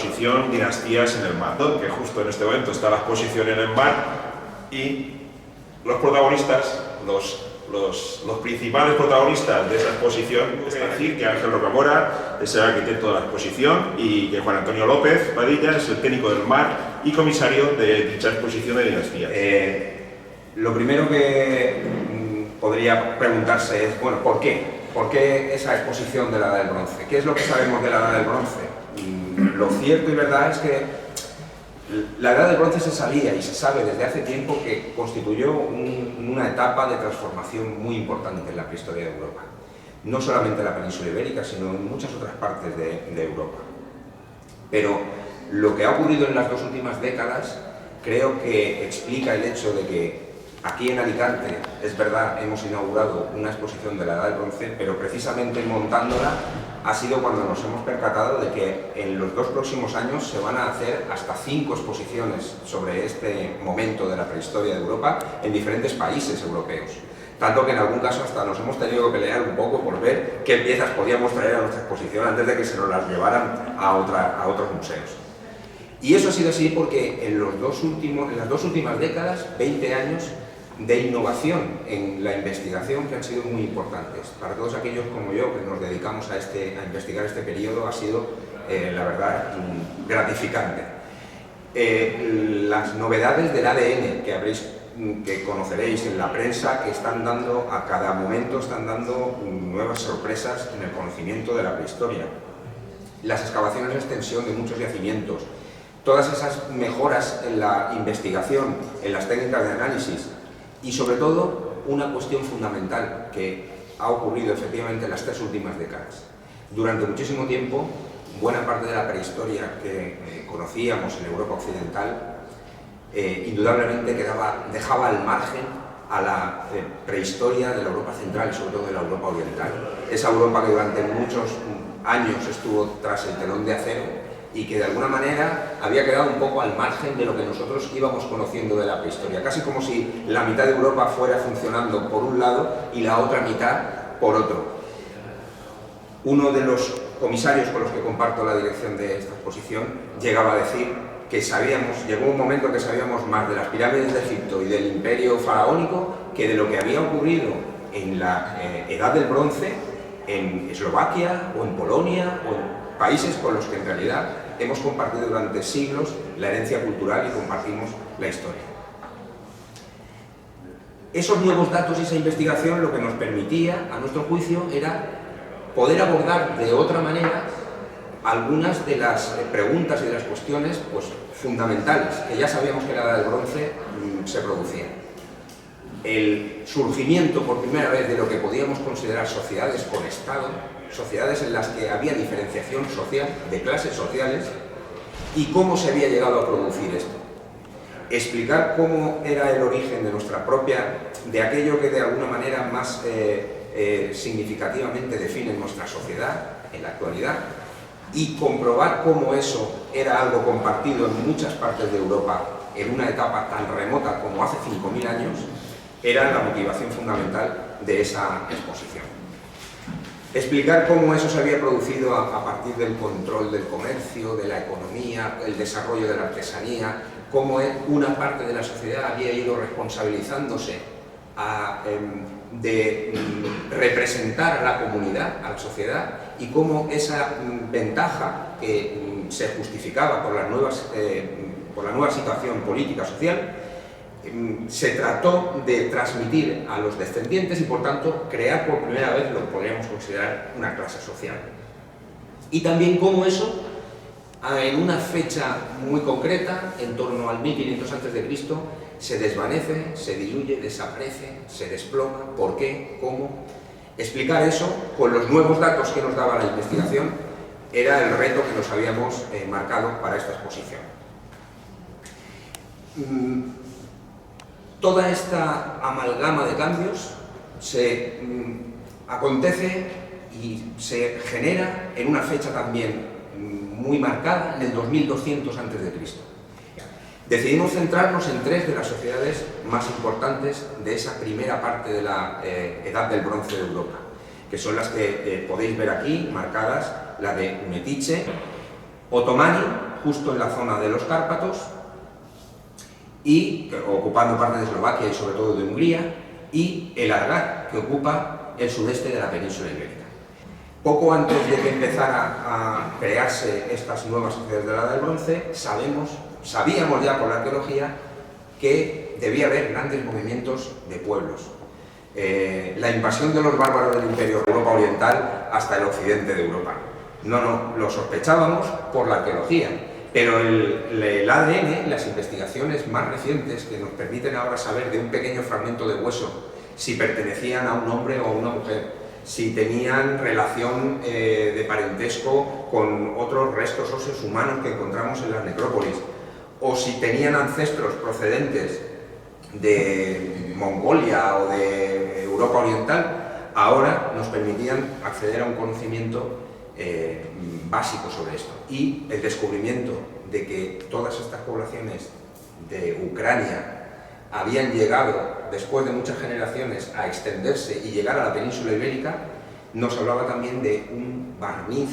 exposición Dinastías en el Mar, ¿no? Que justo en este momento está la exposición en el mar y los protagonistas, los principales protagonistas de esa exposición es decir, que Ángel Rocamora es el arquitecto de la exposición y que Juan Antonio López Padilla es el técnico del mar y comisario de dicha exposición de Dinastías. Lo primero que podría preguntarse es, bueno, ¿por qué? ¿Por qué esa exposición de la Edad del Bronce? ¿Qué es lo que sabemos de la Edad del Bronce? Lo cierto y verdad es que la Edad del Bronce se sabía y se sabe desde hace tiempo que constituyó una etapa de transformación muy importante en la prehistoria de Europa. No solamente en la península ibérica, sino en muchas otras partes de Europa. Pero lo que ha ocurrido en las dos últimas décadas creo que explica el hecho de que aquí en Alicante, es verdad, hemos inaugurado una exposición de la Edad del Bronce, pero precisamente montándola ha sido cuando nos hemos percatado de que en los 2 próximos años se van a hacer hasta 5 exposiciones sobre este momento de la prehistoria de Europa en diferentes países europeos. Tanto que en algún caso hasta nos hemos tenido que pelear un poco por ver qué piezas podíamos traer a nuestra exposición antes de que se nos las llevaran a otros museos. Y eso ha sido así porque en las dos últimas décadas, 20 años de innovación en la investigación que han sido muy importantes. Para todos aquellos como yo que nos dedicamos a investigar este periodo ha sido, la verdad, gratificante. Las novedades del ADN que conoceréis en la prensa, que están dando a cada momento, están dando nuevas sorpresas en el conocimiento de la prehistoria. Las excavaciones de extensión de muchos yacimientos, todas esas mejoras en la investigación, en las técnicas de análisis y sobre todo una cuestión fundamental que ha ocurrido efectivamente en las 3 últimas décadas. Durante muchísimo tiempo, buena parte de la prehistoria que conocíamos en Europa occidental indudablemente dejaba al margen a la prehistoria de la Europa central y sobre todo de la Europa oriental. Esa Europa que durante muchos años estuvo tras el telón de acero y que de alguna manera había quedado un poco al margen de lo que nosotros íbamos conociendo de la prehistoria, casi como si la mitad de Europa fuera funcionando por un lado y la otra mitad por otro. Uno de los comisarios con los que comparto la dirección de esta exposición llegaba a decir que llegó un momento que sabíamos más de las pirámides de Egipto y del imperio faraónico que de lo que había ocurrido en la Edad del Bronce en Eslovaquia o en Polonia o en países con los que en realidad hemos compartido durante siglos la herencia cultural y compartimos la historia. Esos nuevos datos y esa investigación lo que nos permitía, a nuestro juicio, era poder abordar de otra manera algunas de las preguntas y de las cuestiones fundamentales que ya sabíamos que en la Edad del Bronce se producían. El surgimiento por primera vez de lo que podíamos considerar sociedades con Estado, sociedades en las que había diferenciación social, de clases sociales, y cómo se había llegado a producir esto. Explicar cómo era el origen de nuestra propia, de aquello que de alguna manera más significativamente define nuestra sociedad en la actualidad, y comprobar cómo eso era algo compartido en muchas partes de Europa en una etapa tan remota como hace 5.000 años, era la motivación fundamental de esa exposición. Explicar cómo eso se había producido a partir del control del comercio, de la economía, el desarrollo de la artesanía, cómo una parte de la sociedad había ido responsabilizándose de representar a la comunidad, a la sociedad, y cómo esa ventaja que se justificaba por la nueva situación política social se trató de transmitir a los descendientes y por tanto crear por primera vez lo que podríamos considerar una clase social. Y también cómo eso, en una fecha muy concreta, en torno al 1500 a.C., se desvanece, se diluye, desaparece, se desploma. ¿Por qué? ¿Cómo? Explicar eso con los nuevos datos que nos daba la investigación era el reto que nos habíamos marcado para esta exposición. Toda esta amalgama de cambios se acontece y se genera en una fecha también muy marcada, en el 2200 a.C. Decidimos centrarnos en 3 de las sociedades más importantes de esa primera parte de la Edad del Bronce de Europa, que son las que podéis ver aquí, marcadas, la de Umetice, Otomani justo en la zona de los Cárpatos, y ocupando parte de Eslovaquia y sobre todo de Hungría, y el Argar, que ocupa el sudeste de la península ibérica. Poco antes de que empezara a crearse estas nuevas sociedades de la Edad del Bronce, sabíamos ya por la arqueología que debía haber grandes movimientos de pueblos. La invasión de los bárbaros del Imperio de Europa Oriental hasta el occidente de Europa. No, lo sospechábamos por la arqueología, pero el ADN, las investigaciones más recientes que nos permiten ahora saber de un pequeño fragmento de hueso si pertenecían a un hombre o a una mujer, si tenían relación de parentesco con otros restos óseos humanos que encontramos en las necrópolis, o si tenían ancestros procedentes de Mongolia o de Europa Oriental, ahora nos permitían acceder a un conocimiento básico sobre esto. Y el descubrimiento de que todas estas poblaciones de Ucrania habían llegado, después de muchas generaciones, a extenderse y llegar a la península ibérica, nos hablaba también de un barniz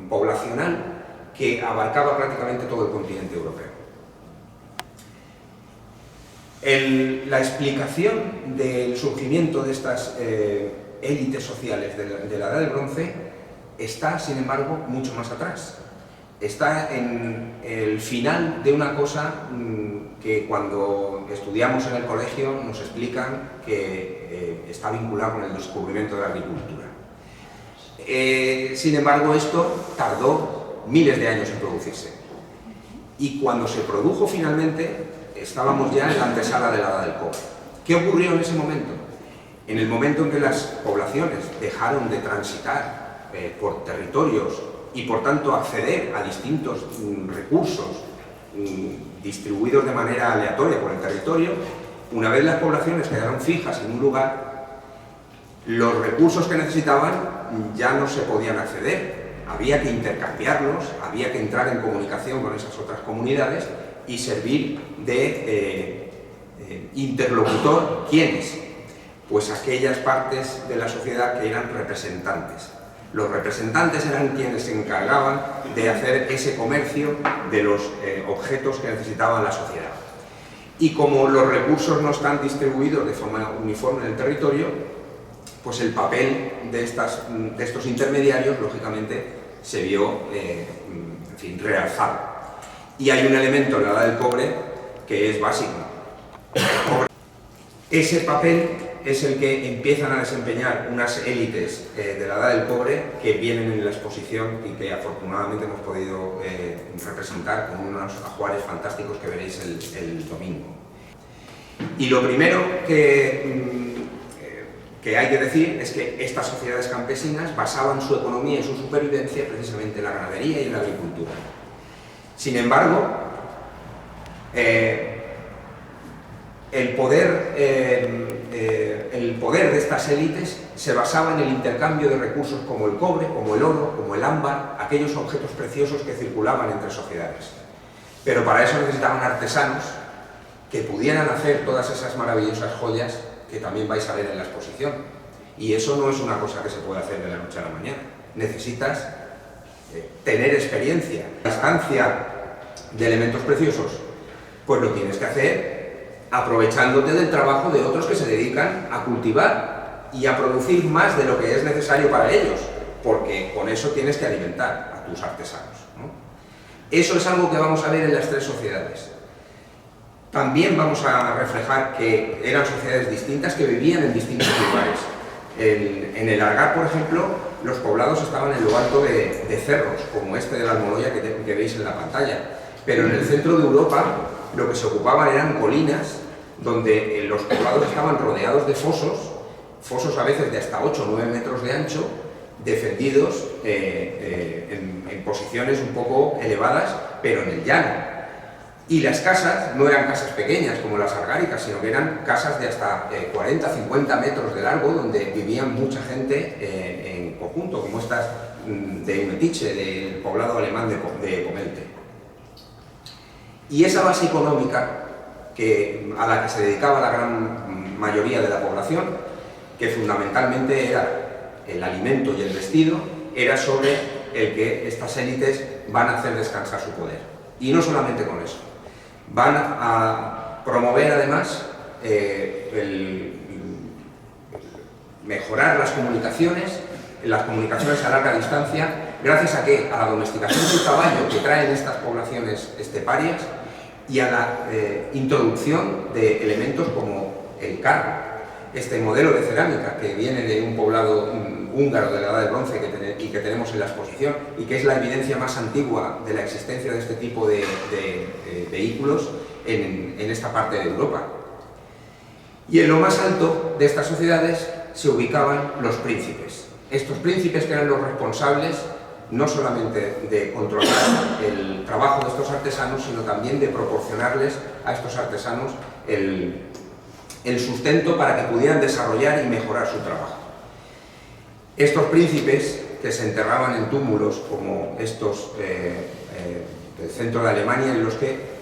poblacional que abarcaba prácticamente todo el continente europeo. La explicación del surgimiento de estas élites sociales de la Edad del Bronce está, sin embargo, mucho más atrás. Está en el final de una cosa que cuando estudiamos en el colegio nos explican que está vinculado con el descubrimiento de la agricultura. Sin embargo, esto tardó miles de años en producirse. Y cuando se produjo finalmente, estábamos ya en la antesala de la Edad del Cobre. ¿Qué ocurrió en ese momento? En el momento en que las poblaciones dejaron de transitar por territorios y por tanto acceder a distintos recursos distribuidos de manera aleatoria por el territorio, una vez las poblaciones quedaron fijas en un lugar, los recursos que necesitaban ya no se podían acceder, había que intercambiarlos, había que entrar en comunicación con esas otras comunidades y servir de interlocutor. ¿Quiénes? Pues aquellas partes de la sociedad que eran representantes. Los representantes eran quienes se encargaban de hacer ese comercio de los objetos que necesitaba la sociedad. Y como los recursos no están distribuidos de forma uniforme en el territorio, pues el papel de estos intermediarios, lógicamente, se vio en fin, realzado. Y hay un elemento en la Edad del Cobre que es básico. Ese papel es el que empiezan a desempeñar unas élites de la Edad del Cobre que vienen en la exposición y que afortunadamente hemos podido representar con unos ajuares fantásticos que veréis el domingo. Y lo primero que hay que decir es que estas sociedades campesinas basaban su economía y su supervivencia precisamente en la ganadería y en la agricultura. Sin embargo, el poder de estas élites se basaba en el intercambio de recursos como el cobre, como el oro, como el ámbar, aquellos objetos preciosos que circulaban entre sociedades. Pero para eso necesitaban artesanos que pudieran hacer todas esas maravillosas joyas que también vais a ver en la exposición. Y eso no es una cosa que se puede hacer de la noche a la mañana. Necesitas tener experiencia. La estancia de elementos preciosos, pues lo tienes que hacer aprovechándote del trabajo de otros que se dedican a cultivar y a producir más de lo que es necesario para ellos, porque con eso tienes que alimentar a tus artesanos, ¿no? Eso es algo que vamos a ver en las tres sociedades. También vamos a reflejar que eran sociedades distintas que vivían en distintos lugares. En el Argar, por ejemplo, los poblados estaban en lo alto de cerros, como este de la Almoloya que veis en la pantalla, pero en el centro de Europa lo que se ocupaban eran colinas donde los poblados estaban rodeados de fosos a veces de hasta 8 o 9 metros de ancho, defendidos en posiciones un poco elevadas, pero en el llano. Y las casas no eran casas pequeñas como las argáricas, sino que eran casas de hasta 40-50 metros de largo, donde vivían mucha gente en conjunto, como estas de Metiche, del poblado alemán de Pomelte. Y esa base económica a la que se dedicaba la gran mayoría de la población, que fundamentalmente era el alimento y el vestido, era sobre el que estas élites van a hacer descansar su poder. Y no solamente con eso, van a promover además mejorar las comunicaciones a larga distancia, gracias a ¿qué? A la domesticación del caballo que traen estas poblaciones esteparias y a la introducción de elementos como el carro, este modelo de cerámica que viene de un poblado húngaro de la Edad del Bronce y que tenemos en la exposición, y que es la evidencia más antigua de la existencia de este tipo de vehículos en esta parte de Europa. Y en lo más alto de estas sociedades se ubicaban los príncipes. Estos príncipes que eran los responsables no solamente de controlar el trabajo de estos artesanos, sino también de proporcionarles a estos artesanos el sustento para que pudieran desarrollar y mejorar su trabajo. Estos príncipes, que se enterraban en túmulos como estos del centro de Alemania, en los que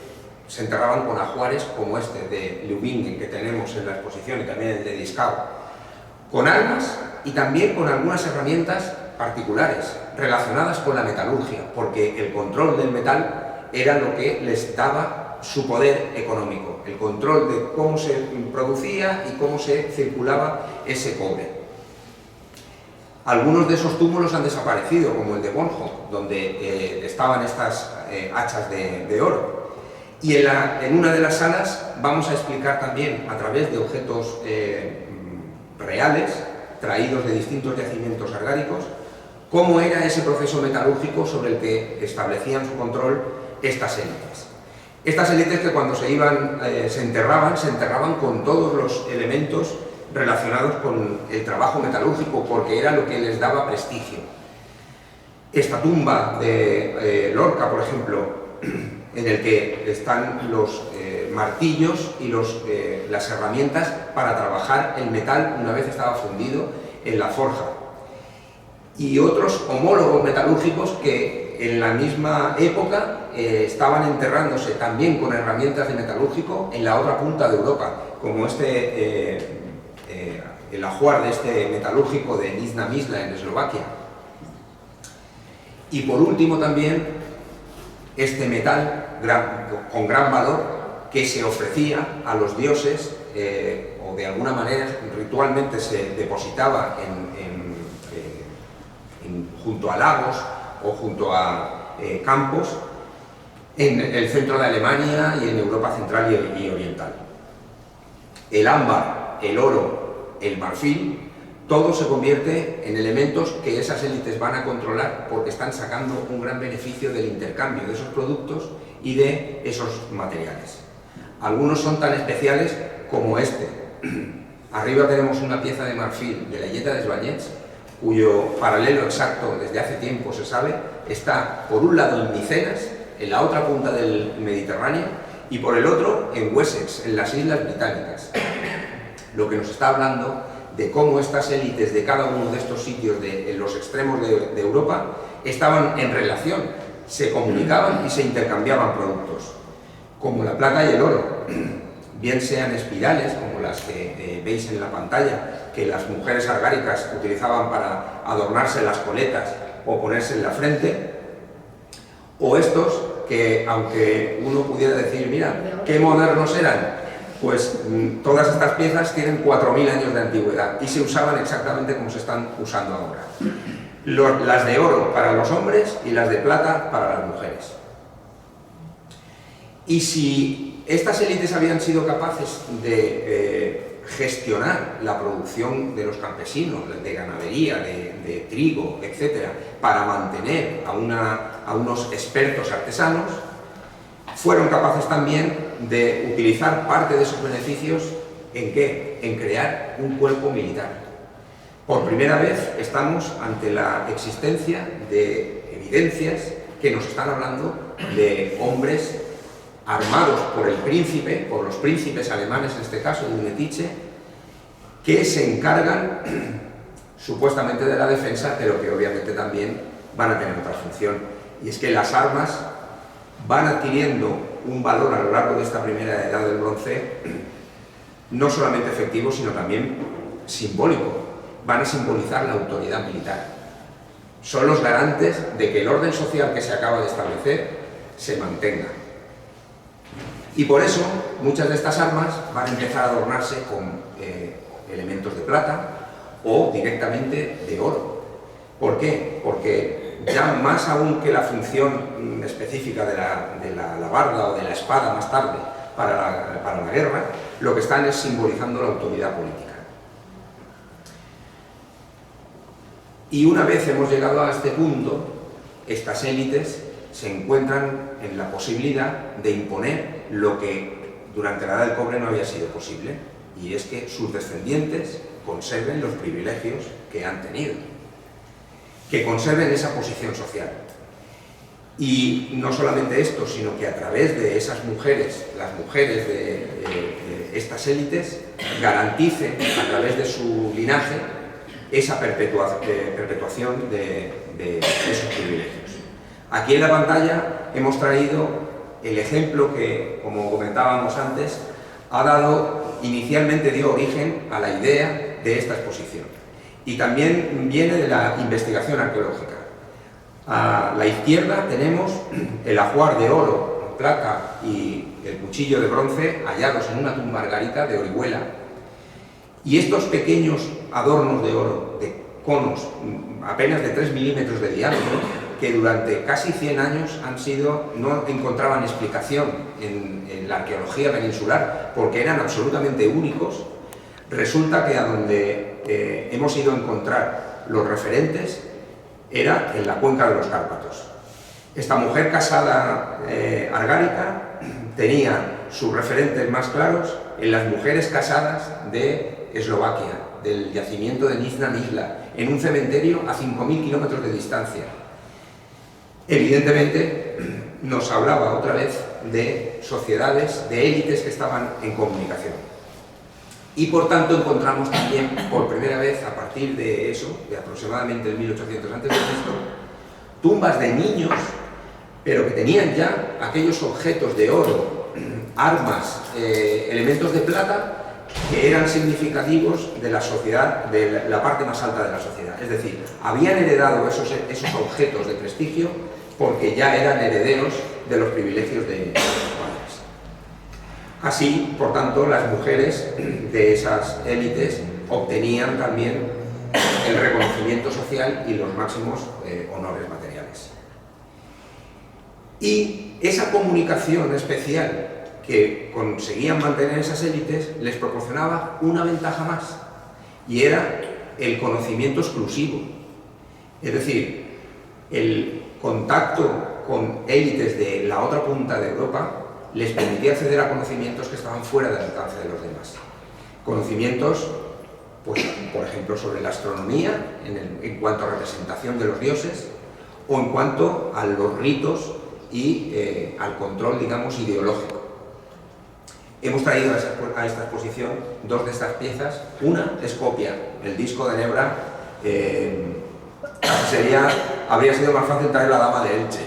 se enterraban con ajuares como este de Leubingen que tenemos en la exposición, y también el de Dieskau, con armas y también con algunas herramientas particulares relacionadas con la metalurgia, porque el control del metal era lo que les daba su poder económico, el control de cómo se producía y cómo se circulaba ese cobre. Algunos de esos túmulos han desaparecido, como el de Bornholm, donde estaban estas hachas de oro. Y en una de las salas vamos a explicar también, a través de objetos reales, traídos de distintos yacimientos argáricos, cómo era ese proceso metalúrgico sobre el que establecían su control estas élites. Estas élites que cuando se enterraban con todos los elementos relacionados con el trabajo metalúrgico, porque era lo que les daba prestigio. Esta tumba de Lorca, por ejemplo, en el que están los martillos y las herramientas para trabajar el metal una vez estaba fundido en la forja. Y otros homólogos metalúrgicos que en la misma época estaban enterrándose también con herramientas de metalúrgico en la otra punta de Europa, como el ajuar de este metalúrgico de Nizhna Mysla en Eslovaquia. Y por último también este metal con gran valor que se ofrecía a los dioses o de alguna manera ritualmente se depositaba junto a lagos o junto a campos en el centro de Alemania y en Europa central y oriental. El ámbar, el oro, el marfil, todo se convierte en elementos que esas élites van a controlar porque están sacando un gran beneficio del intercambio de esos productos y de esos materiales. Algunos son tan especiales como este. Arriba tenemos una pieza de marfil de la Illeta de Svanets, cuyo paralelo exacto desde hace tiempo se sabe, está por un lado en Micenas, en la otra punta del Mediterráneo, y por el otro en Wessex, en las Islas Británicas. Lo que nos está hablando de cómo estas élites de cada uno de estos sitios en los extremos de Europa estaban en relación, se comunicaban y se intercambiaban productos, como la plata y el oro, bien sean espirales, como las que veis en la pantalla, que las mujeres argáricas utilizaban para adornarse las coletas o ponerse en la frente, o estos que, aunque uno pudiera decir, mira, qué modernos eran, pues todas estas piezas tienen 4.000 años de antigüedad y se usaban exactamente como se están usando ahora. Las de oro para los hombres y las de plata para las mujeres. Y si estas élites habían sido capaces de gestionar la producción de los campesinos, de ganadería, de trigo, etc., para mantener a unos expertos artesanos, fueron capaces también de utilizar parte de esos beneficios ¿en qué? En crear un cuerpo militar. Por primera vez estamos ante la existencia de evidencias que nos están hablando de hombres armados por el príncipe, por los príncipes alemanes en este caso, de Unetice, que se encargan supuestamente de la defensa, pero que obviamente también van a tener otra función. Y es que las armas van adquiriendo un valor a lo largo de esta primera edad del bronce, no solamente efectivo, sino también simbólico. Van a simbolizar la autoridad militar. son los garantes de que el orden social que se acaba de establecer se mantenga. Y por eso muchas de estas armas van a empezar a adornarse con elementos de plata o directamente de oro. ¿Por qué? Porque ya más aún que la función específica de la alabarda o de la espada más tarde para la guerra, lo que están es simbolizando la autoridad política. Y una vez hemos llegado a este punto, estas élites se encuentran en la posibilidad de imponer lo que durante la Edad del Cobre no había sido posible, y es que sus descendientes conserven los privilegios que han tenido, que conserven esa posición social. Y no solamente esto, sino que a través de esas mujeres, las mujeres de estas élites, garanticen a través de su linaje esa perpetuación de esos privilegios. Aquí en la pantalla hemos traído el ejemplo que, como comentábamos antes, inicialmente dio origen a la idea de esta exposición. Y también viene de la investigación arqueológica. A la izquierda tenemos el ajuar de oro, plata y el cuchillo de bronce hallados en una tumba argárica de Orihuela. Y estos pequeños adornos de oro, de conos apenas de 3 milímetros de diámetro, que durante casi 100 años no encontraban explicación en la arqueología peninsular, porque eran absolutamente únicos, resulta que a donde hemos ido a encontrar los referentes era en la cuenca de los Cárpatos. Esta mujer casada argárica tenía sus referentes más claros en las mujeres casadas de Eslovaquia, del yacimiento de Nizhna Nizhla, en un cementerio a 5.000 kilómetros de distancia. Evidentemente nos hablaba otra vez de sociedades, de élites que estaban en comunicación. Y por tanto encontramos también, por primera vez, a partir de eso, de aproximadamente el 1800 a.C., tumbas de niños, pero que tenían ya aquellos objetos de oro, armas, elementos de plata, que eran significativos de la sociedad, de la parte más alta de la sociedad. Es decir, habían heredado esos objetos de prestigio porque ya eran herederos de los privilegios de sus padres. Así, por tanto, las mujeres de esas élites obtenían también el reconocimiento social y los máximos honores materiales. Y esa comunicación especial que conseguían mantener esas élites les proporcionaba una ventaja más, y era el conocimiento exclusivo. Es decir, el contacto con élites de la otra punta de Europa les permitía acceder a conocimientos que estaban fuera del alcance de los demás. Conocimientos, pues, por ejemplo, sobre la astronomía, en cuanto a representación de los dioses, o en cuanto a los ritos y al control, digamos, ideológico. Hemos traído a esta exposición dos de estas piezas. Una es copia, el disco de Nebra. Habría sido más fácil traer la Dama de Elche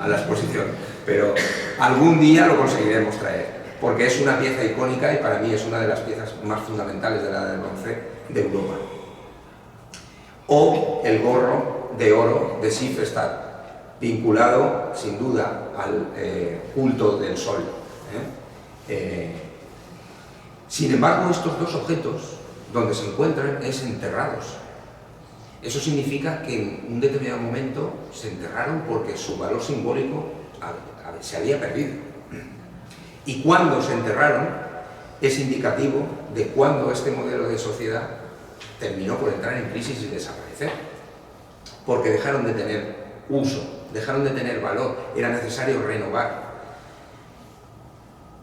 a la exposición, pero algún día lo conseguiremos traer, porque es una pieza icónica y para mí es una de las piezas más fundamentales de la Edad del Bronce de Europa. O el gorro de oro de Sifrestad, vinculado sin duda al culto del sol. Sin embargo, estos dos objetos, donde se encuentran, es enterrados. Eso significa que en un determinado momento se enterraron porque su valor simbólico se había perdido. Y cuando se enterraron es indicativo de cuándo este modelo de sociedad terminó por entrar en crisis y desaparecer. Porque dejaron de tener uso, dejaron de tener valor, era necesario renovar.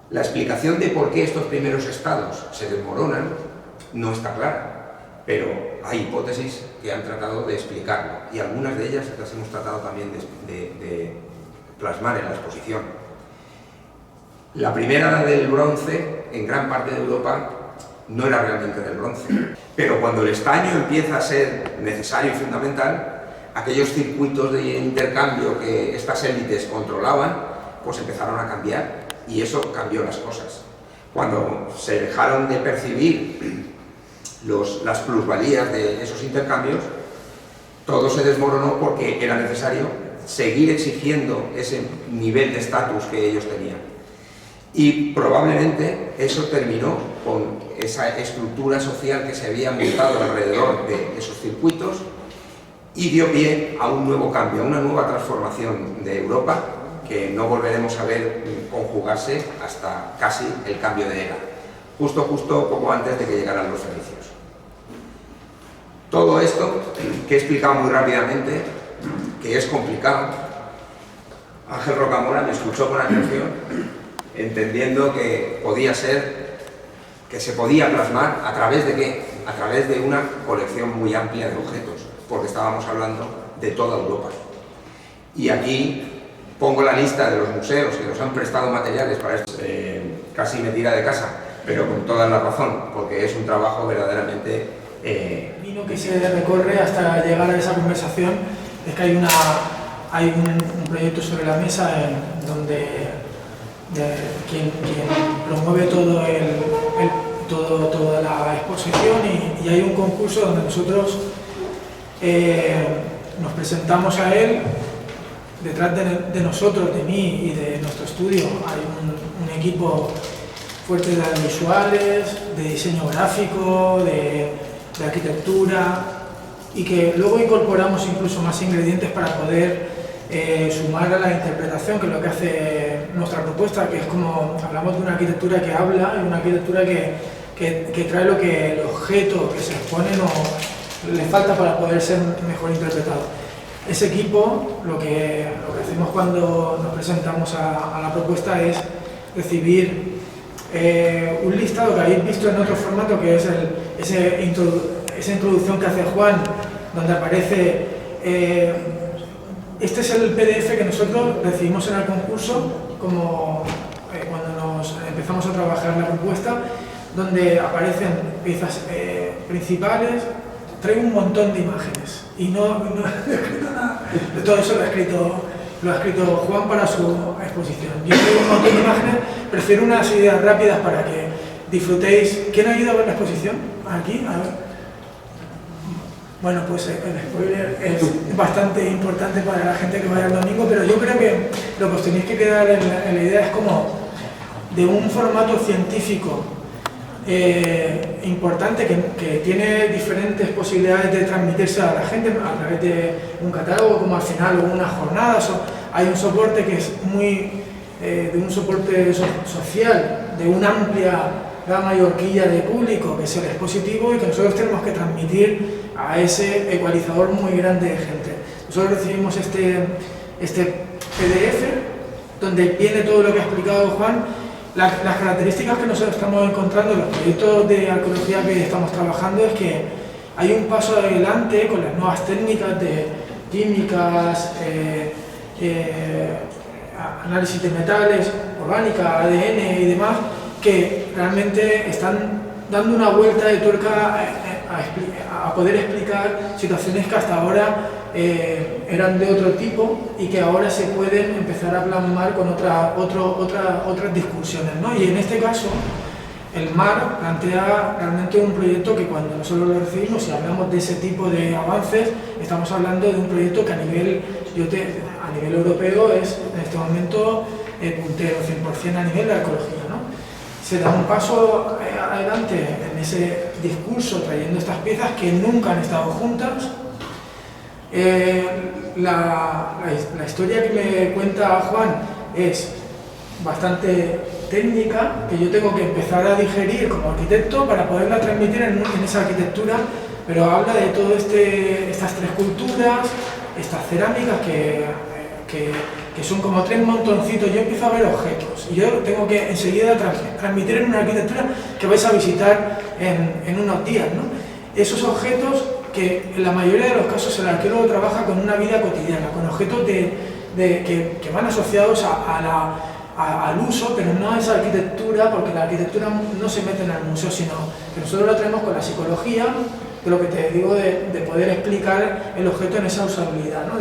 La explicación de por qué estos primeros estados se desmoronan no está clara, pero hay hipótesis que han tratado de explicarlo, y algunas de ellas las hemos tratado también de plasmar en la exposición. La primera, la del bronce, en gran parte de Europa no era realmente del bronce, pero cuando el estaño empieza a ser necesario y fundamental, aquellos circuitos de intercambio que estas élites controlaban, pues empezaron a cambiar. Y eso cambió las cosas. Cuando se dejaron de percibir las plusvalías de esos intercambios, todo se desmoronó porque era necesario seguir exigiendo ese nivel de estatus que ellos tenían. Y probablemente eso terminó con esa estructura social que se había montado alrededor de esos circuitos y dio pie a un nuevo cambio, a una nueva transformación de Europa que no volveremos a ver conjugarse hasta casi el cambio de era, justo poco antes de que llegaran los fenicios. Todo esto, que he explicado muy rápidamente, que es complicado, Ángel Rocamora me escuchó con atención, entendiendo que podía ser, que se podía plasmar a través de ¿qué? A través de una colección muy amplia de objetos, porque estábamos hablando de toda Europa. Y aquí pongo la lista de los museos que nos han prestado materiales para esto, casi me tira de casa, pero con toda la razón, porque es un trabajo verdaderamente... El camino que se recorre hasta llegar a esa conversación es que hay un proyecto sobre la mesa donde quien promueve toda la exposición y hay un concurso donde nosotros nos presentamos a él. Detrás de nosotros, de mí y de nuestro estudio, hay un equipo fuerte de visuales, de diseño gráfico, de arquitectura, y que luego incorporamos incluso más ingredientes para poder sumar a la interpretación, que es lo que hace nuestra propuesta, que es como hablamos de una arquitectura que habla y una arquitectura que trae el objeto que se expone o le falta para poder ser mejor interpretado. Ese equipo, lo que hacemos cuando nos presentamos a la propuesta es recibir un listado que habéis visto en otro formato, que es esa introducción que hace Juan, donde aparece, este es el PDF que nosotros recibimos en el concurso, como cuando nos empezamos a trabajar la propuesta, donde aparecen piezas principales. Traigo un montón de imágenes y no he escrito nada. Todo eso lo ha escrito Juan para su exposición. Yo traigo un montón de imágenes, prefiero unas ideas rápidas para que disfrutéis. ¿Quién ha ido a ver la exposición? Aquí, a ver. Bueno, pues el spoiler es bastante importante para la gente que vaya el domingo, pero yo creo que lo que os tenéis que quedar en la idea es como de un formato científico importante que tiene diferentes posibilidades de transmitirse a la gente a través de un catálogo, como al final o unas jornadas. Hay un soporte que es muy de un soporte social, de una amplia gama y horquilla de público, que es el expositivo, y que nosotros tenemos que transmitir a ese ecualizador muy grande de gente. Nosotros recibimos este PDF donde viene todo lo que ha explicado Juan. Las características que nosotros estamos encontrando en los proyectos de arqueología que estamos trabajando es que hay un paso adelante con las nuevas técnicas de químicas, análisis de metales, orgánica, ADN y demás, que realmente están dando una vuelta de tuerca a poder explicar situaciones que hasta ahora eran de otro tipo y que ahora se pueden empezar a plasmar con otras discusiones, ¿no? Y en este caso, el MAR plantea realmente un proyecto que cuando nosotros lo recibimos y hablamos de ese tipo de avances, estamos hablando de un proyecto que a nivel europeo es en este momento puntero, 100% a nivel de arqueología, ¿no? Se da un paso adelante en ese discurso trayendo estas piezas que nunca han estado juntas. La historia que me cuenta Juan es bastante técnica, que yo tengo que empezar a digerir como arquitecto para poderla transmitir en esa arquitectura, pero habla de todo estas tres culturas, estas cerámicas que son como tres montoncitos. Yo empiezo a ver objetos y yo tengo que enseguida transmitir en una arquitectura que vais a visitar en unos días, ¿no? Esos objetos que en la mayoría de los casos el arqueólogo trabaja con una vida cotidiana, con objetos que van asociados al uso, pero no a esa arquitectura, porque la arquitectura no se mete en el museo, sino que nosotros lo traemos con la psicología, de lo que te digo, de poder explicar el objeto en esa usabilidad, ¿no?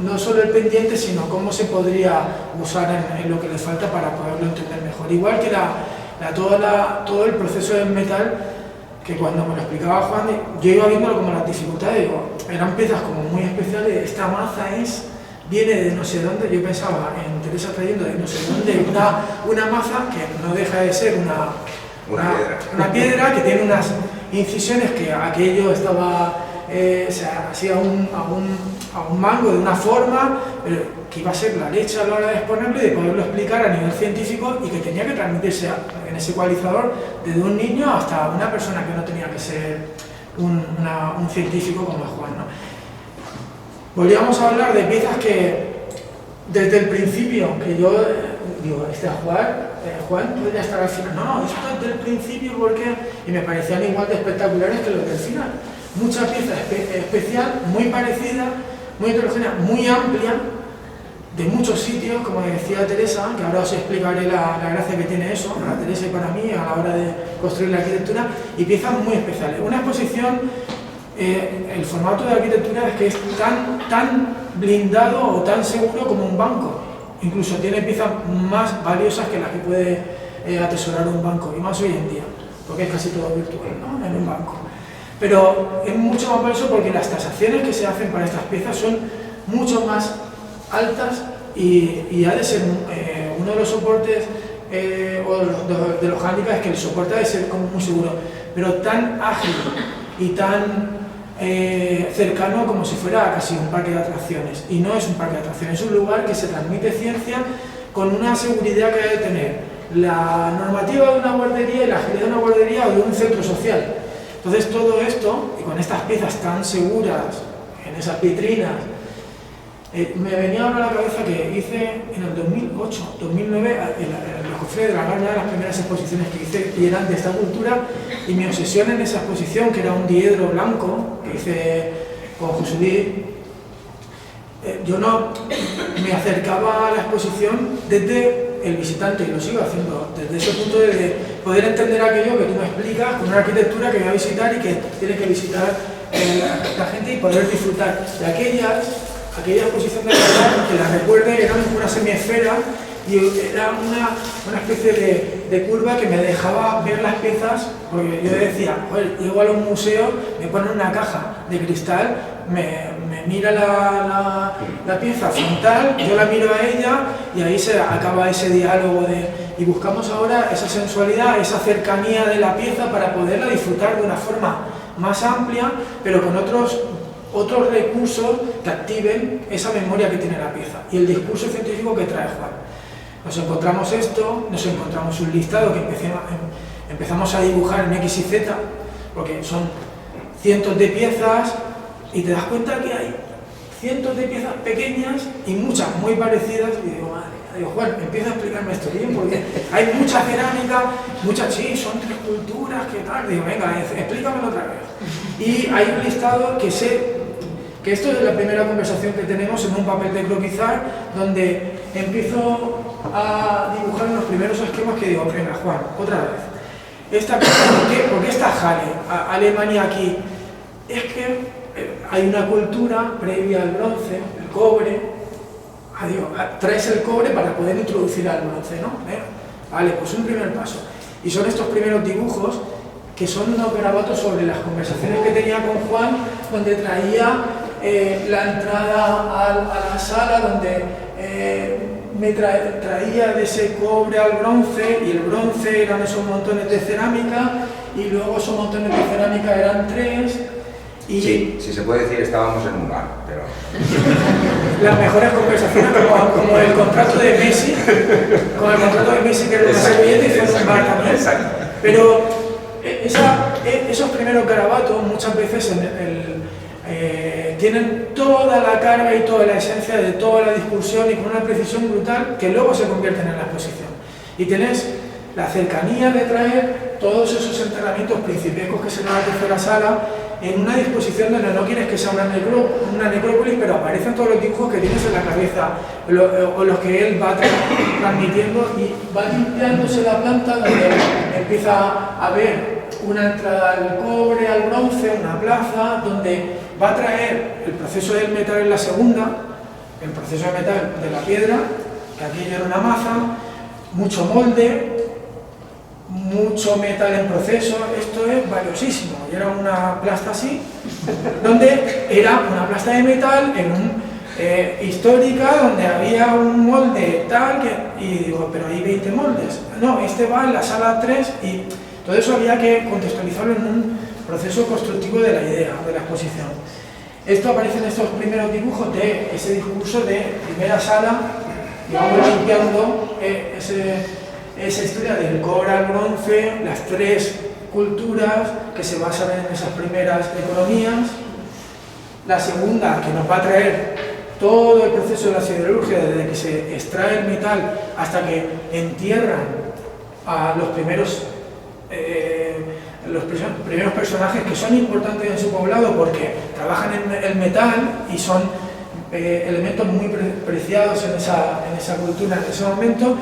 No solo el pendiente, sino cómo se podría usar en lo que le falta para poderlo entender mejor. Igual que todo el proceso del metal, que cuando me lo explicaba Juan, yo iba viéndolo como las dificultades, digo, eran piezas como muy especiales, esta maza viene de no sé dónde, yo pensaba en Teresa trayendo de no sé dónde una maza que no deja de ser una piedra que tiene unas incisiones que aquello estaba, así a un mango de una forma, pero que iba a ser la leche a la hora de exponerlo y de poderlo explicar a nivel científico y que tenía que transmitirse en ese ecualizador desde un niño hasta una persona que no tenía que ser un científico como Juan, ¿no? Volvíamos a hablar de piezas que desde el principio, que yo digo, Juan podría estar al final, no, esto desde el principio porque, y me parecían igual de espectaculares que los del final. Mucha pieza especial, muy parecida, muy heterogénea, muy amplia, de muchos sitios, como decía Teresa, que ahora os explicaré la gracia que tiene eso, para Teresa y para mí, a la hora de construir la arquitectura, y piezas muy especiales. Una exposición, el formato de arquitectura es que es tan blindado o tan seguro como un banco. Incluso tiene piezas más valiosas que las que puede atesorar un banco, y más hoy en día, porque es casi todo virtual, ¿no? En un banco. Pero es mucho más valioso porque las tasaciones que se hacen para estas piezas son mucho más altas y ha de ser uno de los soportes o de los handicaps que el soporte ha de ser como muy seguro, pero tan ágil y tan cercano como si fuera casi un parque de atracciones. Y no es un parque de atracciones, es un lugar que se transmite ciencia con una seguridad que hay de tener la normativa de una guardería y la agilidad de una guardería o de un centro social. Entonces todo esto, y con estas piezas tan seguras en esas vitrinas, me venía ahora a la cabeza que hice en el 2008, 2009, los cofres de la Gana, las primeras exposiciones que hice, y eran de esta cultura, y mi obsesión en esa exposición, que era un diedro blanco, que hice con José Luis, yo no me acercaba a la exposición desde el visitante, y lo sigo haciendo, desde ese punto de poder entender aquello que tú me explicas con una arquitectura que me va a visitar y que tiene que visitar la gente y poder disfrutar de aquella exposición de verdad, que la recuerde, era una semiesfera y era una especie de curva que me dejaba ver las piezas, porque yo decía, joder, llego a los museos, me ponen una caja de cristal, me mira la pieza frontal, yo la miro a ella y ahí se acaba ese diálogo y buscamos ahora esa sensualidad, esa cercanía de la pieza para poderla disfrutar de una forma más amplia, pero con otros recursos que activen esa memoria que tiene la pieza y el discurso científico que trae Juan. Nos encontramos esto, nos encontramos un listado que empezamos a dibujar en X y Z, porque son cientos de piezas y te das cuenta que hay cientos de piezas pequeñas y muchas muy parecidas y digo, madre, digo, Juan, empieza a explicarme esto bien porque hay mucha cerámica, sí, son 3 culturas, ¿qué tal? Digo, venga, explícamelo otra vez. Y hay un listado que esto es la primera conversación que tenemos en un papel de croquizar, donde empiezo a dibujar los primeros esquemas que digo, venga, Juan, otra vez. Esta pieza, ¿por qué está Alemania aquí? Es que hay una cultura previa al bronce, el cobre. Traes el cobre para poder introducir al bronce, ¿no? Vale, pues un primer paso. Y son estos primeros dibujos que son unos garabatos sobre las conversaciones que tenía con Juan, donde traía la entrada a la sala, donde me traía de ese cobre al bronce, y el bronce eran esos montones de cerámica, y luego esos montones de cerámica eran 3. Y sí, si se puede decir, estábamos en un bar, pero... Las mejores conversaciones, como el contrato de Messi, que era una servilleta y fue en un bar también. Exacto. Pero esos primeros garabatos muchas veces tienen toda la carga y toda la esencia de toda la discusión y con una precisión brutal que luego se convierten en la exposición. Y tenés la cercanía de traer todos esos enterramientos principescos que se dan a la tercera sala en una disposición donde no quieres que sea una necrópolis, pero aparecen todos los dibujos que tienes en la cabeza o los que él va transmitiendo, y va limpiándose la planta donde empieza a ver una entrada al cobre, al bronce, una plaza, donde va a traer el proceso del metal en la segunda, el proceso de metal de la piedra, que aquí era una maza, mucho molde, mucho metal en proceso, esto es valiosísimo. Y era una plasta así, donde era una plasta de metal en un histórica, donde había un molde tal, y digo, pero hay 20 moldes. No, este va en la sala 3 y todo eso había que contextualizarlo en un proceso constructivo de la idea, de la exposición. Esto aparece en estos primeros dibujos de ese discurso de primera sala, digamos, limpiando esa historia del cobre al bronce, las 3 culturas que se basan en esas primeras economías. La segunda, que nos va a traer todo el proceso de la siderurgia, desde que se extrae el metal hasta que entierran a los primeros personajes que son importantes en su poblado porque trabajan en el metal y son elementos muy preciados en esa cultura en ese momento,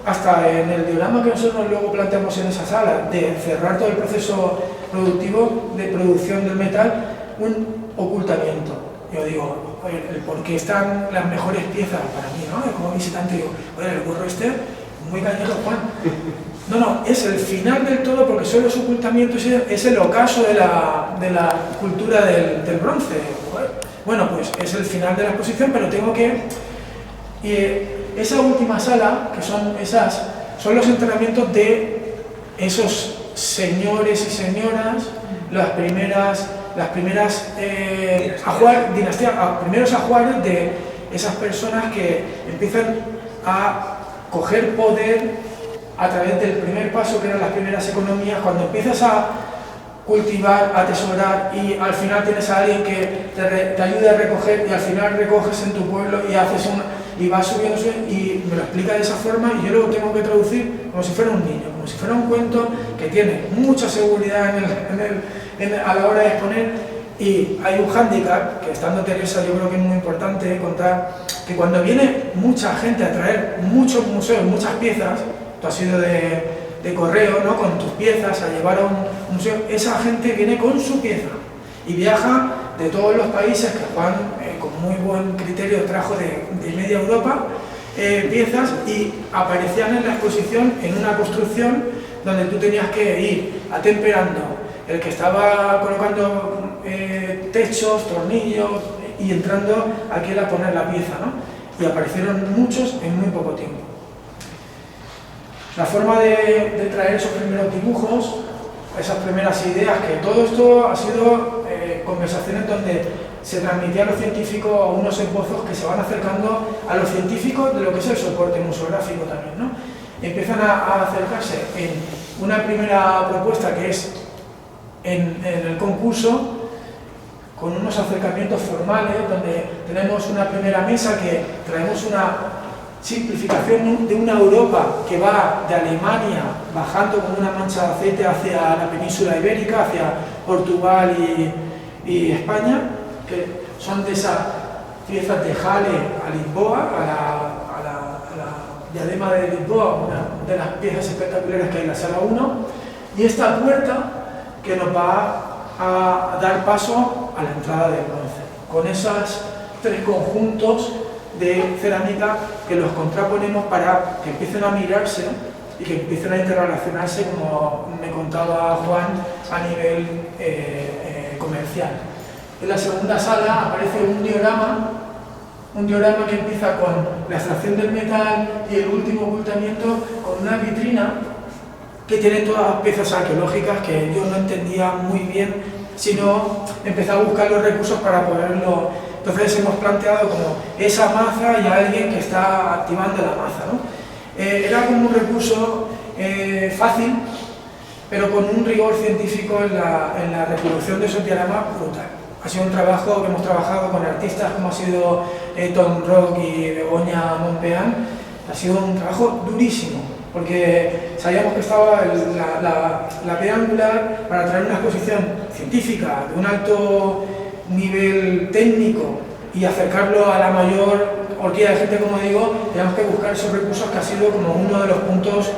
hasta en el diagrama que nosotros luego planteamos en esa sala, de cerrar todo el proceso productivo de producción del metal, un ocultamiento. Yo digo, el por qué están las mejores piezas para mí, ¿no? Como visitante digo, oye, el burro este, muy cañero, Juan. No, es el final del todo porque son los ocultamientos, es el ocaso de la cultura del bronce. Bueno, pues es el final de la exposición, pero tengo que... esa última sala, que son los entrenamientos de esos señores y señoras, las primeras primeros ajuares de esas personas que empiezan a coger poder a través del primer paso, que eran las primeras economías. Cuando empiezas a cultivar, a atesorar y al final tienes a alguien que te ayude a recoger y al final recoges en tu pueblo y vas subiendo y me lo explica de esa forma y yo lo tengo que traducir como si fuera un niño, como si fuera un cuento que tiene mucha seguridad a la hora de exponer. Y hay un hándicap, que estando Teresa yo creo que es muy importante contar, que cuando viene mucha gente a traer muchos museos, muchas piezas, tú has ido de correo, ¿no?, con tus piezas a llevar a un museo, esa gente viene con su pieza y viaja de todos los países, que Juan con muy buen criterio trajo de media Europa piezas, y aparecían en la exposición en una construcción donde tú tenías que ir atemperando el que estaba colocando techos, tornillos y entrando aquí a poner la pieza, ¿no? Y aparecieron muchos en muy poco tiempo. La forma de traer esos primeros dibujos, esas primeras ideas, que todo esto ha sido conversaciones donde se transmitía a los científicos unos esbozos que se van acercando a los científicos de lo que es el soporte museográfico también, ¿no? Empiezan a acercarse en una primera propuesta que es en el concurso, con unos acercamientos formales, donde tenemos una primera mesa que traemos una simplificación de una Europa que va de Alemania bajando como una mancha de aceite hacia la península ibérica, hacia Portugal y España, que son de esas piezas de Jale a Lisboa, a la diadema de Lisboa, una de las piezas espectaculares que hay en la sala 1, y esta puerta que nos va a dar paso a la entrada del bronce, con esos 3 conjuntos de cerámica que los contraponemos para que empiecen a mirarse y que empiecen a interrelacionarse, como me contaba Juan, a nivel comercial. En la segunda sala aparece un diorama que empieza con la extracción del metal y el último ocultamiento, con una vitrina que tiene todas las piezas arqueológicas que yo no entendía muy bien, sino empecé a buscar los recursos para poderlo. Entonces hemos planteado como esa maza y alguien que está activando la maza, ¿no? Era como un recurso fácil, pero con un rigor científico en la reproducción de esos diagramas brutal. Ha sido un trabajo que hemos trabajado con artistas como ha sido Tom Rock y Begoña Montpean. Ha sido un trabajo durísimo, porque sabíamos que estaba la piedra angular para traer una exposición científica de un alto nivel técnico y acercarlo a la mayor horquilla de gente, como digo. Tenemos que buscar esos recursos, que ha sido como uno de los puntos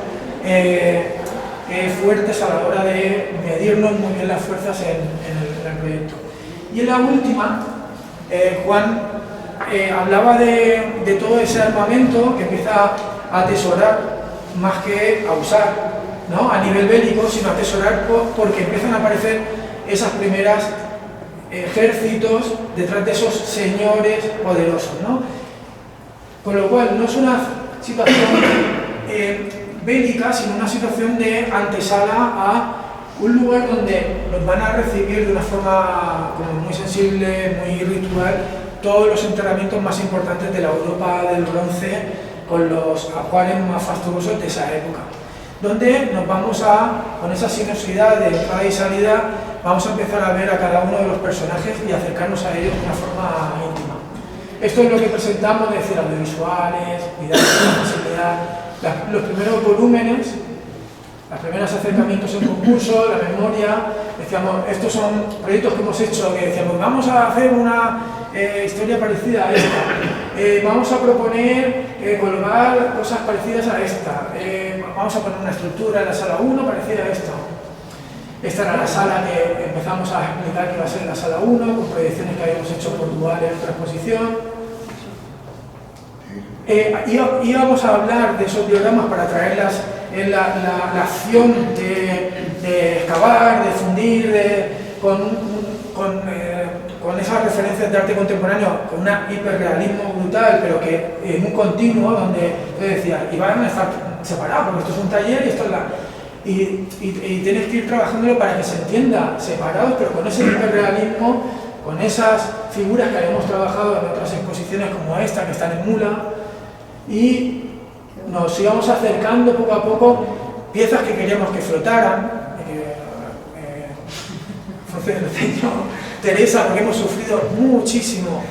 fuertes a la hora de medirnos muy bien las fuerzas en el proyecto. Y en la última, Juan hablaba de todo ese armamento que empieza a atesorar más que a usar. ¿no?, a nivel bélico, sino atesorar porque empiezan a aparecer esas primeras ejércitos detrás de esos señores poderosos, ¿no? Con lo cual no es una situación bélica, sino una situación de antesala a un lugar donde nos van a recibir de una forma como muy sensible, muy ritual, todos los enterramientos más importantes de la Europa del bronce, con los ajuares más fastuosos de esa época, donde nos vamos con esa sinuosidad de entrada y salida, vamos a empezar a ver a cada uno de los personajes y acercarnos a ellos de una forma íntima. Esto es lo que presentamos, es decir, audiovisuales, videos, accesibilidad, los primeros volúmenes, los primeros acercamientos en concurso, la memoria. Decíamos, estos son proyectos que hemos hecho, que decíamos, vamos a hacer una historia parecida a esta, vamos a proponer colocar cosas parecidas a esta, vamos a poner una estructura en la sala 1 parecida a esta. Esta era la sala que empezamos a explicar que iba a ser la sala 1, con proyecciones que habíamos hecho por duales de transposición. Íbamos a hablar de esos dioramas para traerlas en la acción de excavar, de fundir, con esas referencias de arte contemporáneo, con un hiperrealismo brutal, pero que en un continuo donde te decía, y van a estar separados, porque esto es un taller y esto es la... Y tienes que ir trabajándolo para que se entienda separados, pero con ese hiperrealismo, con esas figuras que habíamos trabajado en otras exposiciones como esta, que están en Mula, y nos íbamos acercando poco a poco piezas que queríamos que flotaran, Teresa, porque hemos sufrido muchísimo,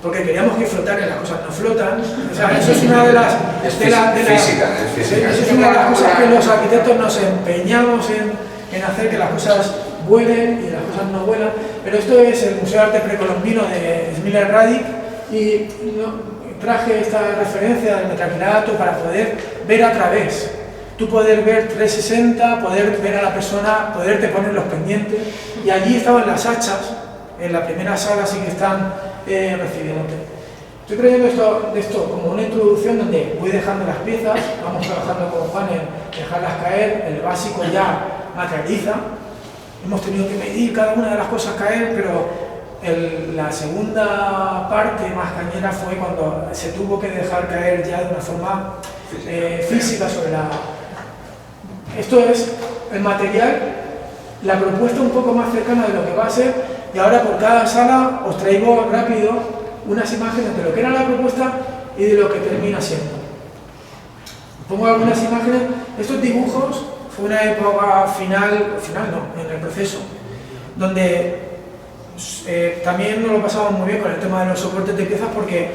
porque queríamos que flotaran, las cosas no flotan. O sea, eso es una de las cosas que los arquitectos nos empeñamos en hacer, que las cosas vuelen y las cosas no vuelan. Pero esto es el Museo de Arte Precolombino de Smiler Radic, y traje esta referencia del metacrilato para poder ver a través. Tú poder ver 360, poder ver a la persona, poderte poner los pendientes. Y allí estaban las hachas, en la primera sala sí que están recibiéndote. Estoy trayendo esto como una introducción donde voy dejando las piezas, vamos trabajando con Juan en dejarlas caer, el básico ya materializa. Hemos tenido que medir cada una de las cosas caer, pero la segunda parte más cañera fue cuando se tuvo que dejar caer ya de una forma física sobre la... Esto es el material, la propuesta un poco más cercana de lo que va a ser, y ahora por cada sala os traigo rápido unas imágenes de lo que era la propuesta y de lo que termina siendo. Pongo algunas imágenes. Estos dibujos fue una época final no, en el proceso, donde también nos lo pasamos muy bien con el tema de los soportes de piezas, porque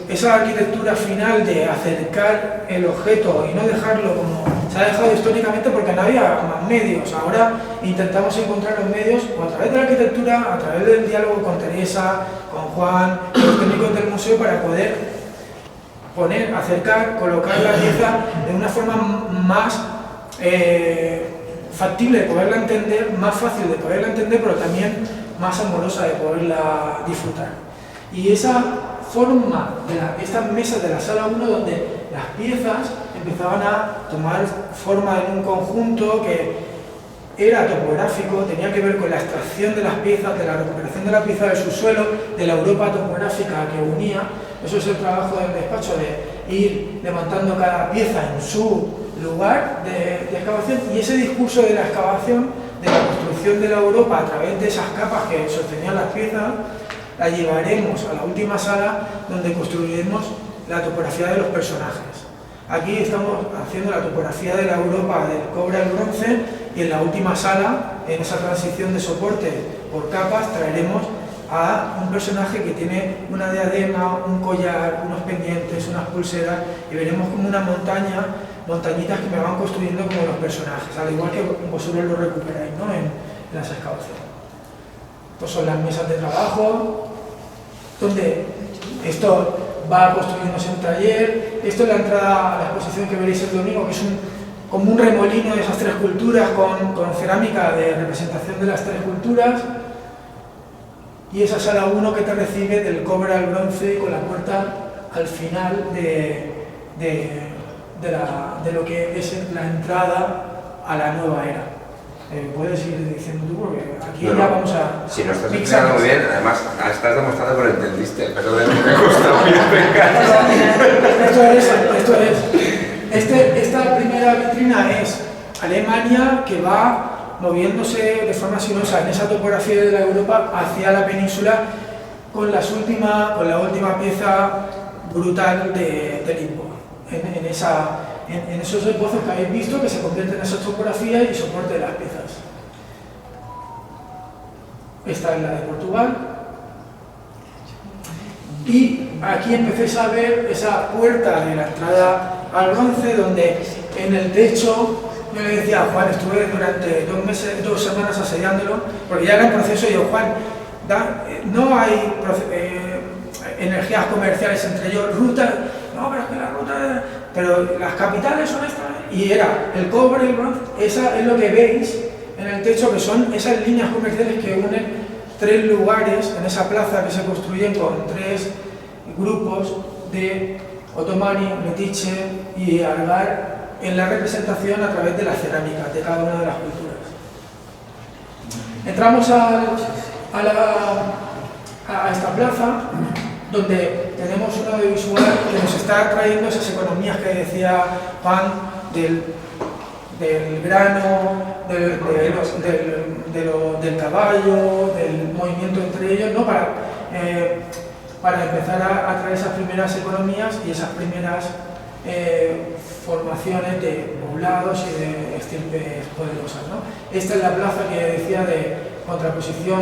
esa arquitectura final de acercar el objeto y no dejarlo como se ha dejado históricamente porque no había más medios. Ahora intentamos encontrar los medios o a través de la arquitectura, a través del diálogo con Teresa, con Juan, con los técnicos del museo, para poder acercar, colocar la pieza de una forma más factible de poderla entender, más fácil de poderla entender, pero también más amorosa de poderla disfrutar. Y esa forma de estas mesas de la sala 1, donde las piezas empezaban a tomar forma en un conjunto que era topográfico, tenía que ver con la extracción de las piezas, de la recuperación de la pieza del subsuelo, de la Europa topográfica que unía. Eso es el trabajo del despacho, de ir levantando cada pieza en su lugar de excavación, y ese discurso de la excavación, de la construcción de la Europa a través de esas capas que sostenían las piezas, la llevaremos a la última sala, donde construiremos la topografía de los personajes. Aquí estamos haciendo la topografía de la Europa del cobre al bronce, y en la última sala, en esa transición de soporte por capas, traeremos a un personaje que tiene una diadema, un collar, unos pendientes, unas pulseras, y veremos como una montañitas que me van construyendo como los personajes, al igual que vosotros lo recuperáis, ¿no?, en las excavaciones. Estas son las mesas de trabajo, donde esto va construyéndose un taller. Esto es la entrada a la exposición que veréis el domingo, que es como un remolino de esas tres culturas con cerámica de representación de las tres culturas. Y esa sala 1 que te recibe del cobre al bronce, con la puerta al final de de lo que es la entrada a la nueva era. Puedes ir diciendo tú, porque aquí no, ya vamos a... Si nos estás explicando muy bien, además estás demostrando que lo entendiste, pero de lo que me gusta muy Esto es. Esta primera vitrina es Alemania, que va moviéndose de forma sinuosa en esa topografía de la Europa hacia la península con la última pieza brutal de Lisboa. En esos esbozos que habéis visto, que se convierten en esas topografías y soporte de las piezas. Esta es la de Portugal. Y aquí empecéis a ver esa puerta de la entrada al bronce, donde en el techo, yo le decía a Juan, estuve durante 2 semanas asediándolo, porque ya era en proceso, y yo, Juan, no hay energías comerciales entre ellos, rutas, no, pero es que la ruta, pero las capitales son estas, y era el cobre, el bronce, esa es lo que veis en el techo, que son esas líneas comerciales que unen 3 lugares en esa plaza que se construyen con 3 grupos de Otomani, Metiche y Algar en la representación a través de la cerámica de cada una de las culturas. Entramos a esta plaza, donde tenemos un audiovisual que nos está trayendo esas economías que decía Juan del grano, del caballo, del movimiento entre ellos, ¿no? Para empezar a traer esas primeras economías y esas primeras formaciones de poblados y de estirpes poderosas, ¿no? Esta es la plaza que decía de contraposición,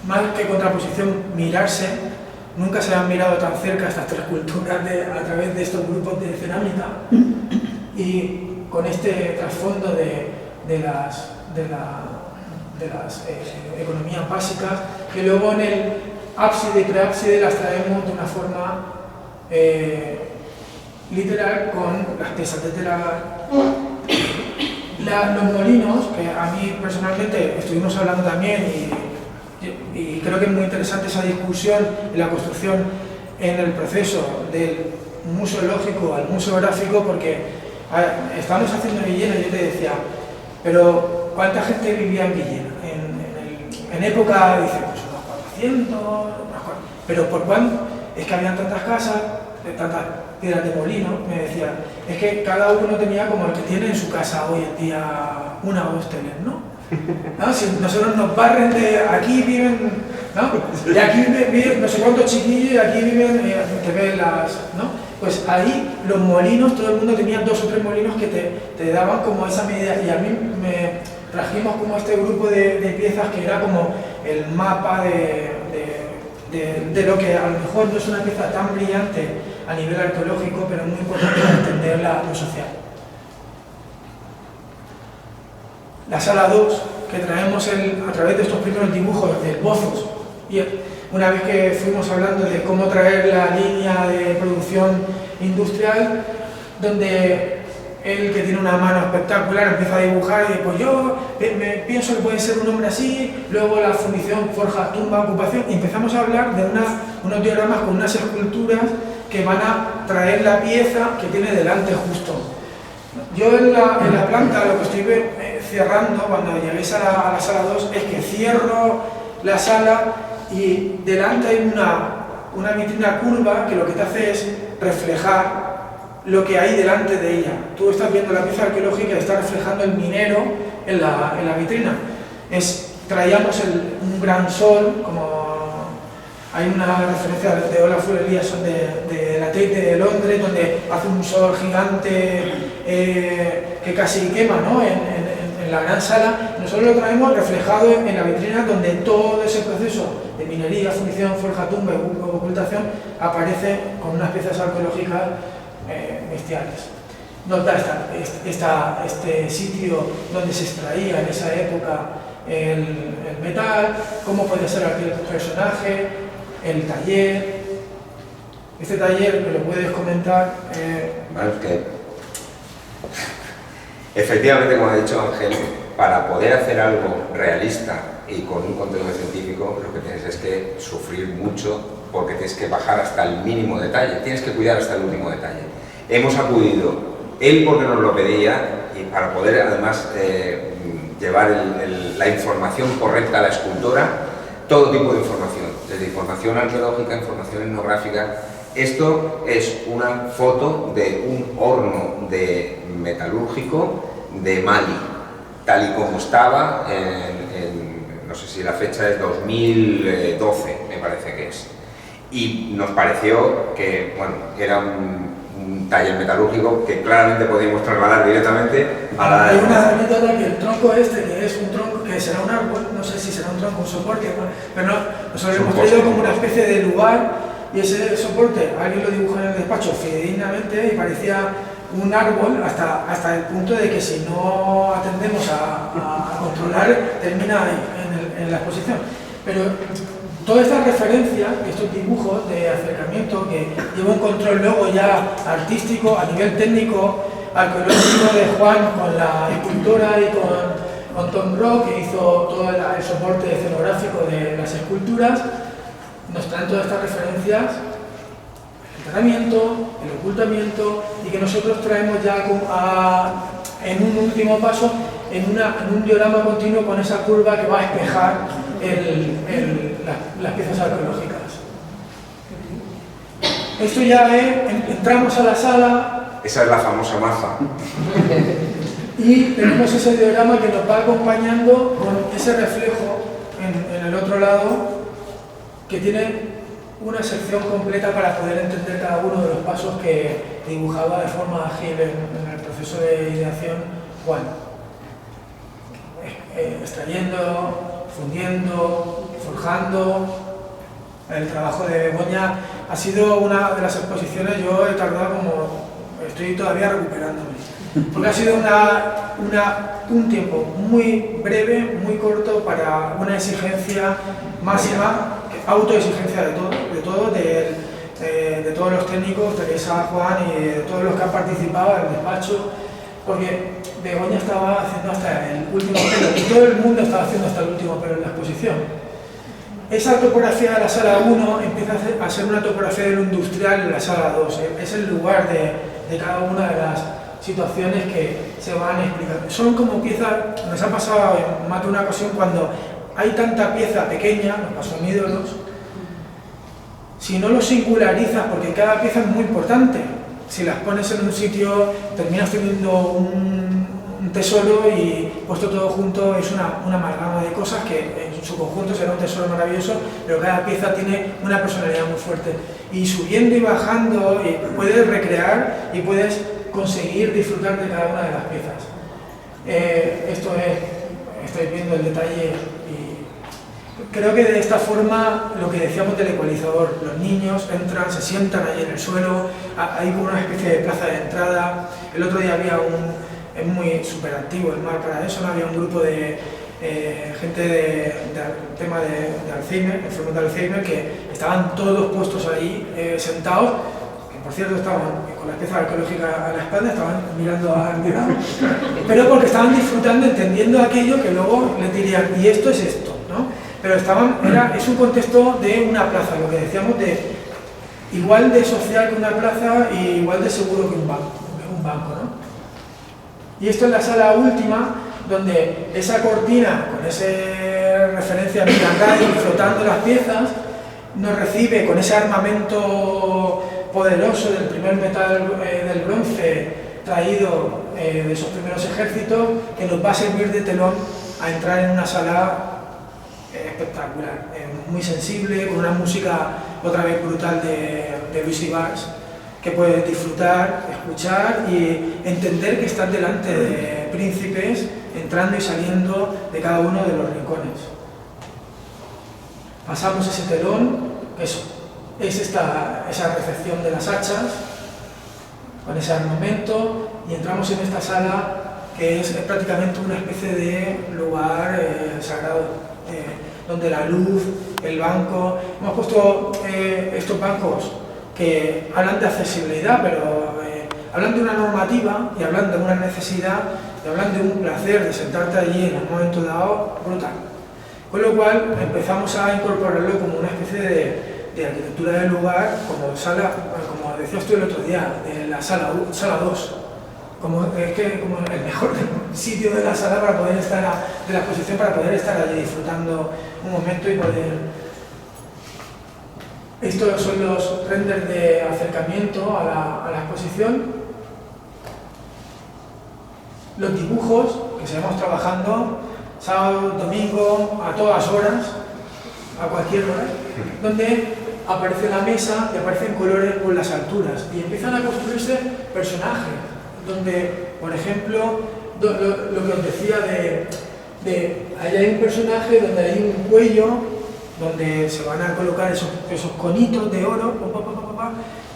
más que contraposición, mirarse. Nunca se han mirado tan cerca estas 3 culturas a través de estos grupos de cerámica, y con este trasfondo de las economías básicas, que luego en el ábside y preábside las traemos de una forma literal con las piezas de tela. Los molinos, que a mí personalmente estuvimos hablando también, y creo que es muy interesante esa discusión en la construcción en el proceso del museológico al museográfico, porque estábamos haciendo Villena y yo te decía, pero ¿cuánta gente vivía en Villena? En época, dice, pues unos 400, pero ¿por cuánto? Es que habían tantas casas, tantas piedras de molino, me decía, es que cada uno tenía como el que tiene en su casa hoy en día 1 o 2 teles, ¿no? ¿No? Si nosotros nos barren de aquí viven, ¿no? Y aquí viven no sé cuántos chiquillos y aquí viven, te ven las, ¿no? Pues ahí los molinos, todo el mundo tenía 2 o 3 molinos que te daban como esa medida, y a mí me trajimos como este grupo de piezas que era como el mapa de lo que a lo mejor no es una pieza tan brillante a nivel arqueológico, pero muy importante para entender lo social. La sala 2, que traemos a través de estos primeros dibujos de esbozos, y una vez que fuimos hablando de cómo traer la línea de producción industrial, donde él, que tiene una mano espectacular, empieza a dibujar y pues yo me pienso que puede ser un hombre así, luego la fundición, forja, tumba, ocupación, y empezamos a hablar de unos diagramas con unas esculturas que van a traer la pieza que tiene delante justo. Yo en la planta lo que estoy cerrando cuando lleguéis a la sala 2 es que cierro la sala y delante hay una vitrina curva que lo que te hace es reflejar lo que hay delante de ella. Tú estás viendo la pieza arqueológica y está reflejando el minero en la vitrina. Traíamos un gran sol, como hay una referencia de Olafur Eliasson de la Tate de Londres, donde hace un sol gigante que casi quema, ¿no? en la gran sala. Nosotros lo traemos reflejado en la vitrina, donde todo ese proceso de minería, fundición, forja, tumba y ocultación aparece con unas piezas arqueológicas bestiales. Nos da este sitio donde se extraía en esa época el metal, cómo puede ser aquel personaje, el taller. Este taller, ¿me lo puedes comentar? Bueno, es que efectivamente, como ha dicho Ángel, para poder hacer algo realista y con un contenido científico, lo que tienes es que sufrir mucho, porque tienes que bajar hasta el mínimo detalle, tienes que cuidar hasta el último detalle. Hemos acudido, él porque nos lo pedía, y para poder además llevar la información correcta a la escultora, todo tipo de información, desde información arqueológica, información etnográfica. Esto es una foto de un horno metalúrgico de Mali, tal y como estaba no sé si la fecha es 2012, me parece que es. Y nos pareció que, bueno, era un taller metalúrgico que claramente podíamos trasladar directamente a la... Hay una anécdota que el tronco este, que es un tronco que será un árbol, no sé si será un tronco, un soporte, pero no, nosotros lo hemos traído como una especie de lugar, y ese soporte, alguien lo dibujó en el despacho fidedignamente y parecía un árbol hasta el punto de que si no atendemos a controlar, termina en la exposición. Pero todas estas referencias, estos dibujos de acercamiento que lleva un control luego ya artístico, a nivel técnico, arqueológico de Juan con la escultora y con Tom Rock, que hizo todo el soporte escenográfico de las esculturas, nos traen todas estas referencias, el enterramiento, el ocultamiento, y que nosotros traemos ya en un último paso, en un diorama continuo con esa curva que va a espejar las piezas arqueológicas. Esto ya entramos a la sala. Esa es la famosa maza. Y tenemos ese diorama que nos va acompañando con ese reflejo en el otro lado, que tiene una sección completa para poder entender cada uno de los pasos que dibujaba de forma ágil en el proceso de ideación Juan. Extrayendo, fundiendo, forjando. El trabajo de Begoña ha sido una de las exposiciones, yo he tardado estoy todavía recuperándome, porque ha sido un tiempo muy breve, muy corto para una exigencia máxima, autoexigencia de todos los técnicos, Teresa, Juan y de todos los que han participado en el despacho, porque Begoña estaba haciendo hasta el último pelo, y todo el mundo estaba haciendo hasta el último pelo en la exposición. Esa topografía de la sala 1 empieza a ser una topografía de lo industrial en la sala 2, es el lugar de cada una de las situaciones que se van explicando. Son como piezas, nos ha pasado en más de una ocasión cuando hay tanta pieza pequeña, nos pasó en ídolos, si no lo singularizas, porque cada pieza es muy importante, si las pones en un sitio terminas teniendo un tesoro y puesto todo junto es una amalgama de cosas que en su conjunto será un tesoro maravilloso, pero cada pieza tiene una personalidad muy fuerte. Y subiendo y bajando puedes recrear y puedes conseguir disfrutar de cada una de las piezas. Estáis viendo el detalle y creo que de esta forma, lo que decíamos del ecualizador, los niños entran, se sientan ahí en el suelo, hay como una especie de plaza de entrada. El otro día había es muy súper antiguo el mar para eso, ¿no? Había un grupo de gente del tema de Alzheimer, enfermos de Alzheimer, que estaban todos puestos ahí sentados, que por cierto estaban con las piezas arqueológicas a la espalda, estaban mirando al lado, pero porque estaban disfrutando, entendiendo aquello que luego les dirían, y esto es esto, ¿no? Pero es un contexto de una plaza, lo que decíamos, igual de social que una plaza y igual de seguro que un banco, ¿no? Y esto es la sala última, donde esa cortina, con esa referencia a Mirandai flotando las piezas, nos recibe con ese armamento poderoso del primer metal del bronce traído de esos primeros ejércitos, que nos va a servir de telón a entrar en una sala espectacular, muy sensible, con una música otra vez brutal de Luis Ibars, que puedes disfrutar, escuchar y entender que estás delante de príncipes entrando y saliendo de cada uno de los rincones. Pasamos ese telón, eso, es esa recepción de las hachas, con ese armamento, y entramos en esta sala que es prácticamente una especie de lugar sagrado, donde la luz, el banco, hemos puesto estos bancos que hablan de accesibilidad, pero hablan de una normativa y hablan de una necesidad y hablan de un placer de sentarte allí en un momento dado brutal. Con lo cual empezamos a incorporarlo como una especie de arquitectura del lugar, como como decías tú el otro día, de la sala 2, como el mejor sitio de la sala para poder estar, de la exposición, para poder estar allí disfrutando un momento y poder... Estos son los renders de acercamiento a la exposición. Los dibujos que seguimos trabajando sábado, domingo, a todas horas, a cualquier hora, donde aparece la mesa y aparecen colores por las alturas y empiezan a construirse personajes, donde, por ejemplo, lo que os decía ahí hay un personaje donde hay un cuello, donde se van a colocar esos conitos de oro,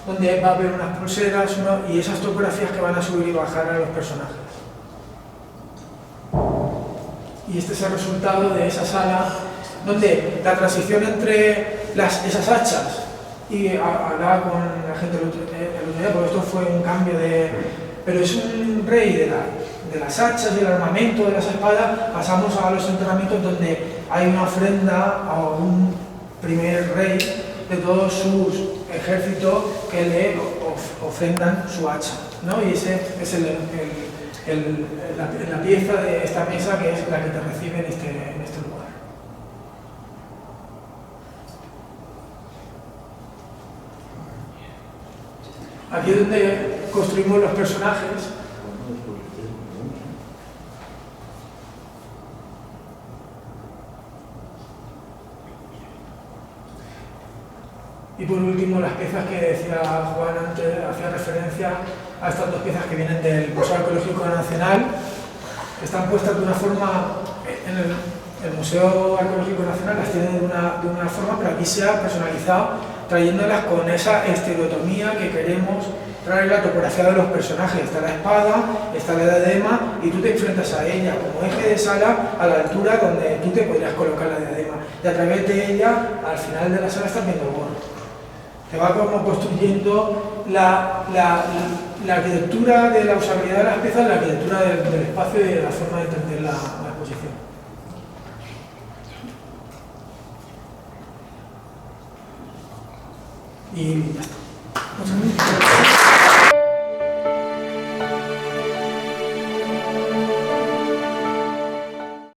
donde va a haber unas pulseras y esas topografías que van a subir y bajar a los personajes. Y este es el resultado de esa sala, donde la transición entre esas hachas, y hablaba con la gente el otro día, porque esto fue un cambio pero es un rey de las hachas y el armamento de las espadas. Pasamos a los entrenamientos donde hay una ofrenda a un primer rey de todos sus ejércitos que le ofrendan su hacha, ¿no? Y ese es la pieza de esta mesa que es la que te recibe en este lugar. Aquí es donde construimos los personajes. Y por último, las piezas que decía Juan antes, hacía referencia a estas dos piezas que vienen del Museo Arqueológico Nacional, que están puestas de una forma, en el Museo Arqueológico Nacional las tiene de una forma, pero aquí se ha personalizado, trayéndolas con esa estereotomía que queremos traer, la topografía de los personajes. Está la espada, está la diadema, y tú te enfrentas a ella como eje de sala a la altura donde tú te podrías colocar la diadema. Y a través de ella, al final de la sala, estás viendo el gorro. Te va como construyendo la arquitectura de la usabilidad de las piezas, la arquitectura del espacio y de la forma de entender la exposición. Y ya está. Muchas gracias.